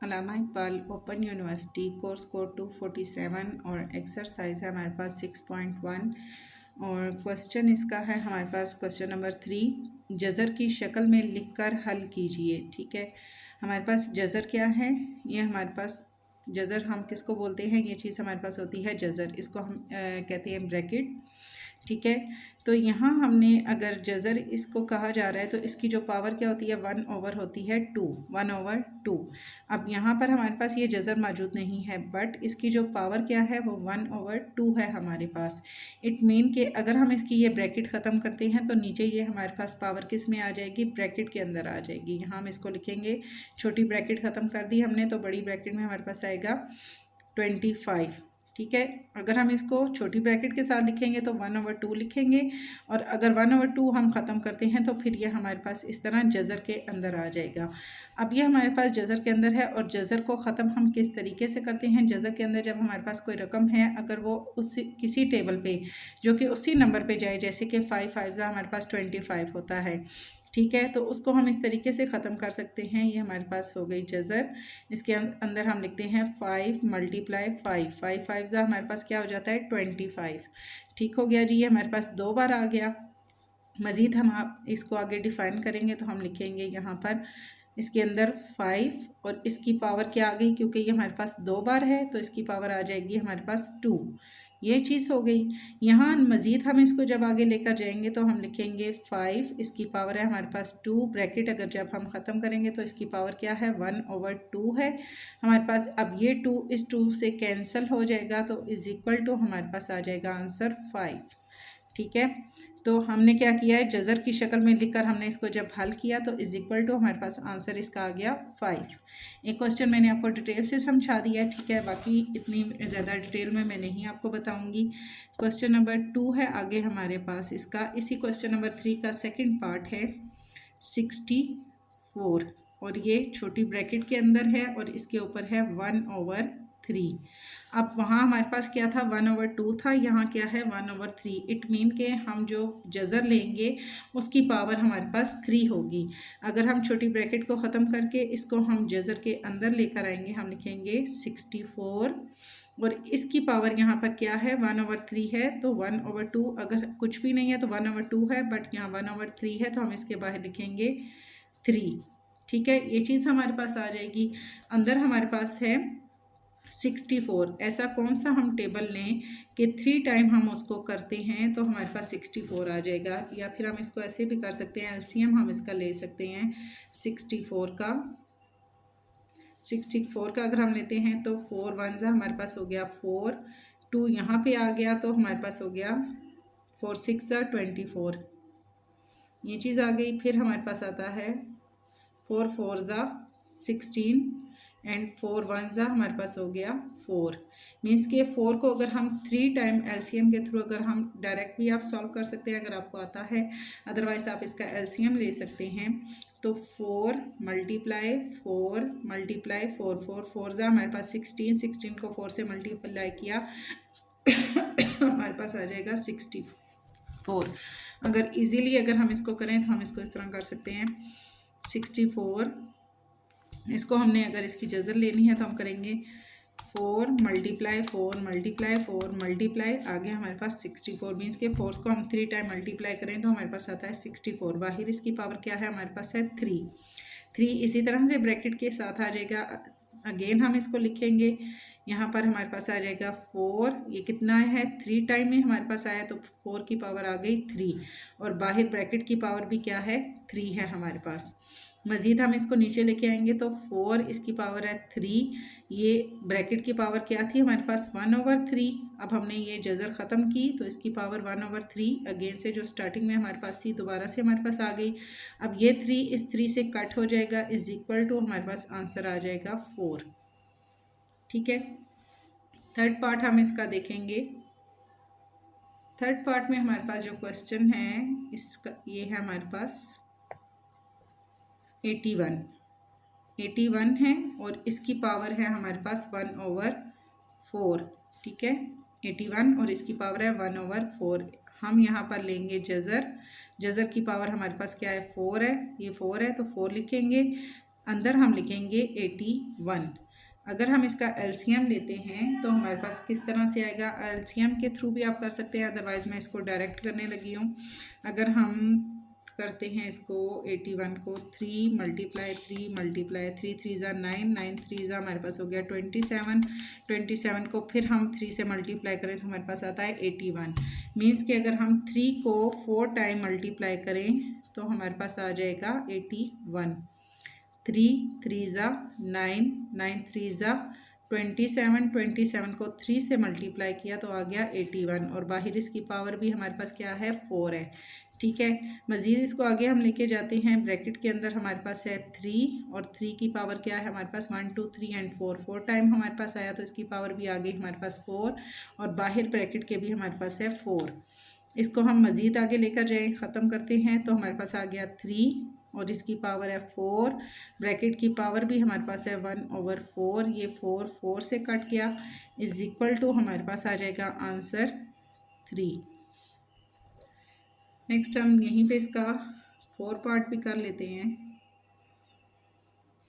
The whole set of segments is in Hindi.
अलामा Iqbal open university course code 247 और एक्सरसाइज है हमारे पास 6.1 और क्वेश्चन इसका है हमारे पास क्वेश्चन नंबर 3 जज़र की शक्ल में लिखकर हल कीजिए। ठीक है, हमारे पास जज़र क्या है, ये हमारे पास जज़र हम किसको बोलते हैं, ये चीज़ हमारे पास होती है जज़र, इसको हम कहते हैं ब्रैकेट। ठीक है, तो यहाँ हमने अगर जज़र इसको कहा जा रहा है तो इसकी जो पावर क्या होती है 1 ओवर होती है 2, 1 ओवर 2। अब यहाँ पर हमारे पास ये जज़र मौजूद नहीं है बट इसकी जो पावर क्या है वो 1 ओवर 2 है हमारे पास। इट मीन कि अगर हम इसकी ये ब्रैकेट ख़त्म करते हैं तो नीचे ये हमारे पास पावर किस में आ जाएगी, ब्रैकेट के अंदर आ जाएगी। यहाँ हम इसको लिखेंगे, छोटी ब्रैकेट ख़त्म कर दी हमने तो बड़ी ब्रैकेट में हमारे पास आएगा 25। ठीक है, अगर हम इसको छोटी ब्रैकेट के साथ लिखेंगे तो 1 ओवर 2 लिखेंगे और अगर 1 ओवर 2 हम ख़त्म करते हैं तो फिर ये हमारे पास इस तरह जज़र के अंदर आ जाएगा। अब ये हमारे पास जज़र के अंदर है और जज़र को ख़त्म हम किस तरीके से करते हैं, जज़र के अंदर जब हमारे पास कोई रकम है अगर वो उसी किसी टेबल पे जो कि उसी नंबर पे जाए, जैसे कि 5 5 हमारे पास 25 होता है। ठीक है, तो उसको हम इस तरीके से ख़त्म कर सकते हैं। ये हमारे पास हो गई जज़र। इसके अंदर हम लिखते हैं 5 मल्टीप्लाई 5, 5 5 हमारे पास क्या हो जाता है 25। ठीक हो गया जी, ये हमारे पास 2 बार आ गया। मज़ीद हम इसको आगे डिफ़ाइन करेंगे तो हम लिखेंगे यहाँ पर इसके अंदर 5 और इसकी पावर क्या आ गई, क्योंकि ये हमारे पास 2 बार है तो इसकी पावर आ जाएगी हमारे पास 2। ये चीज़ हो गई। यहाँ मज़ीद हम इसको जब आगे लेकर जाएंगे तो हम लिखेंगे 5, इसकी पावर है हमारे पास 2, ब्रैकेट अगर जब हम ख़त्म करेंगे तो इसकी पावर क्या है 1 ओवर 2 है हमारे पास। अब ये 2 इस 2 से कैंसिल हो जाएगा तो इज़ इक्वल टू हमारे पास आ जाएगा आंसर 5। ठीक है, तो हमने क्या किया है, जज़र की शक्ल में लिखकर हमने इसको जब हल किया तो इज़ इक्वल टू हमारे पास आंसर इसका आ गया 5। एक क्वेश्चन मैंने आपको डिटेल से समझा दिया है। ठीक है, बाकी इतनी ज़्यादा डिटेल में मैं नहीं आपको बताऊंगी। क्वेश्चन नंबर 2 है आगे हमारे पास इसका, इसी क्वेश्चन नंबर 3 का सेकेंड पार्ट है 64 और ये छोटी ब्रैकेट के अंदर है और इसके ऊपर है 1 ओवर 3। अब वहाँ हमारे पास क्या था 1 ओवर 2 था, यहाँ क्या है 1 ओवर 3। इट मीन के हम जो जज़र लेंगे उसकी पावर हमारे पास 3 होगी। अगर हम छोटी ब्रैकेट को ख़त्म करके इसको हम जज़र के अंदर लेकर आएंगे, हम लिखेंगे 64 और इसकी पावर यहाँ पर क्या है 1 ओवर 3 है तो 1 ओवर 2, अगर कुछ भी नहीं है तो 1 ओवर 2 है बट यहाँ 1 ओवर 3 है तो हम इसके बाहर लिखेंगे 3। ठीक है, ये चीज़ हमारे पास आ जाएगी। अंदर हमारे पास है 64। ऐसा कौन सा हम टेबल लें कि 3 टाइम हम उसको करते हैं तो हमारे पास 64 आ जाएगा, या फिर हम इसको ऐसे भी कर सकते हैं, एलसीएम हम इसका ले सकते हैं 64 का अगर हम लेते हैं तो 4 1 हमारे पास हो गया 4, 2 यहाँ पे आ गया तो हमारे पास हो गया 4 6 24, ये चीज़ आ गई। फिर हमारे पास आता है 4 4 16 एंड 4 1 हमारे पास हो गया 4। मीन्स के 4 को अगर हम 3 टाइम एलसीएम के थ्रू अगर हम डायरेक्ट भी आप सॉल्व कर सकते हैं अगर आपको आता है, अदरवाइज़ आप इसका एलसीएम ले सकते हैं। तो 4 मल्टीप्लाई 4 मल्टीप्लाई 4 4 4 हमारे पास 16, 16 को 4 से मल्टीप्लाई किया हमारे पास आ जाएगा 64। अगर इजीली अगर हम इसको करें तो हम इसको इस तरह कर सकते हैं 64, इसको हमने अगर इसकी जज़र लेनी है तो हम करेंगे 4 मल्टीप्लाई 4 मल्टीप्लाई 4 मल्टीप्लाई, आगे हमारे पास 64। मीन्स के 4 को हम 3 टाइम मल्टीप्लाई करें तो हमारे पास आता है 64। बाहर इसकी पावर क्या है हमारे पास है 3। इसी तरह से ब्रैकेट के साथ आ जाएगा। अगेन हम इसको लिखेंगे, यहाँ पर हमारे पास आ जाएगा 4, ये कितना है 3 टाइम में हमारे पास आया तो 4 की पावर आ गई 3 और बाहर ब्रैकेट की पावर भी क्या है 3 है हमारे पास। मज़ीद हम इसको नीचे लेके आएंगे तो 4 इसकी पावर है 3, ये ब्रैकेट की पावर क्या थी हमारे पास 1 ओवर 3। अब हमने ये जज़र ख़त्म की तो इसकी पावर 1 ओवर 3 अगेन से जो स्टार्टिंग में हमारे पास थी दोबारा से हमारे पास आ गई। अब ये 3 इस 3 से कट हो जाएगा, इज़ इक्वल टू हमारे पास आंसर आ जाएगा 4। ठीक है, थर्ड पार्ट हम इसका देखेंगे। थर्ड पार्ट में हमारे पास जो क्वेश्चन है इसका ये है हमारे पास 81 है और इसकी पावर है हमारे पास 1 ओवर 4। ठीक है, 81 और इसकी पावर है 1 ओवर 4। हम यहाँ पर लेंगे जज़र की पावर हमारे पास क्या है 4 है, ये 4 है तो 4 लिखेंगे। अंदर हम लिखेंगे 81। अगर हम इसका एलसीएम लेते हैं तो हमारे पास किस तरह से आएगा, एलसीएम के थ्रू भी आप कर सकते हैं, अदरवाइज़ मैं इसको डायरेक्ट करने लगी हूँ। अगर हम करते हैं इसको 81 को 3 मल्टीप्लाई 3 3 ज़ा 9, 9 3 ज़ा हमारे पास हो गया 27, 27 को फिर हम 3 से मल्टीप्लाई करें तो हमारे पास आता है 81। मीन्स कि अगर हम 3 को 4 टाइम मल्टीप्लाई करें तो हमारे पास आ जाएगा 81। 3 3 ज़ा 9, 9 3 ज़ा 27, 27 को 3 से मल्टीप्लाई किया तो आ गया 81 और बाहर इसकी पावर भी हमारे पास क्या है 4 है। ठीक है, मज़ीद इसको आगे हम लेके जाते हैं। ब्रैकेट के अंदर हमारे पास है 3 और 3 की पावर क्या है हमारे पास 1 2 3 एंड 4, 4 टाइम हमारे पास आया तो इसकी पावर भी आ गई हमारे पास 4 और बाहर ब्रैकेट के भी हमारे पास है 4। इसको हम मज़ीद आगे लेकर जाएँ, ख़त्म करते हैं तो हमारे पास आ गया 3 और इसकी पावर है 4, ब्रैकेट की पावर भी हमारे पास है 1/4, ये 4 4 से कट गया, इज इक्वल टू हमारे पास आ जाएगा आंसर 3। नेक्स्ट हम यहीं पे इसका 4 पार्ट भी कर लेते हैं।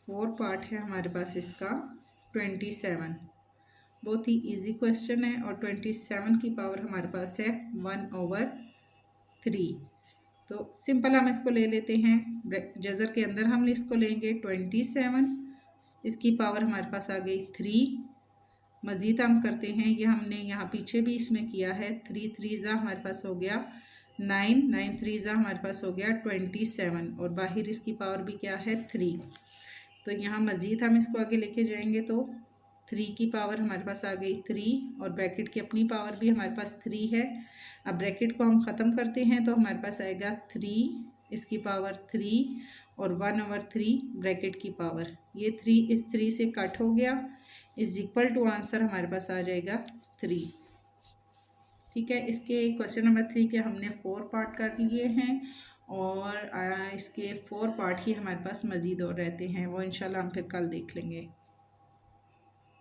4 पार्ट है हमारे पास इसका 27। बहुत ही इजी क्वेश्चन है और 27 की पावर हमारे पास है 1/3। तो सिंपल हम इसको ले लेते हैं, जज़र के अंदर हम इसको लेंगे 27, इसकी पावर हमारे पास आ गई 3। मज़ीद हम करते हैं, ये हमने यहाँ पीछे भी इसमें किया है, 3 3 ज़ा हमारे पास हो गया 9, 9 3 ज़ा हमारे पास हो गया 27 और बाहर इसकी पावर भी क्या है 3। तो यहाँ मज़ीद हम इसको आगे लेके जाएंगे तो 3 की पावर हमारे पास आ गई 3 और ब्रैकेट की अपनी पावर भी हमारे पास 3 है। अब ब्रैकेट को हम ख़त्म करते हैं तो हमारे पास आएगा 3, इसकी पावर 3 और 1/3 ब्रैकेट की पावर, ये 3 इस 3 से कट हो गया, इज इक्वल टू आंसर हमारे पास आ जाएगा 3। ठीक है, इसके क्वेश्चन नंबर 3 के हमने 4 पार्ट कर लिए हैं और इसके 4 पार्ट ही हमारे पास मज़ीद और रहते हैं, वो इंशाल्लाह हम फिर कल देख लेंगे।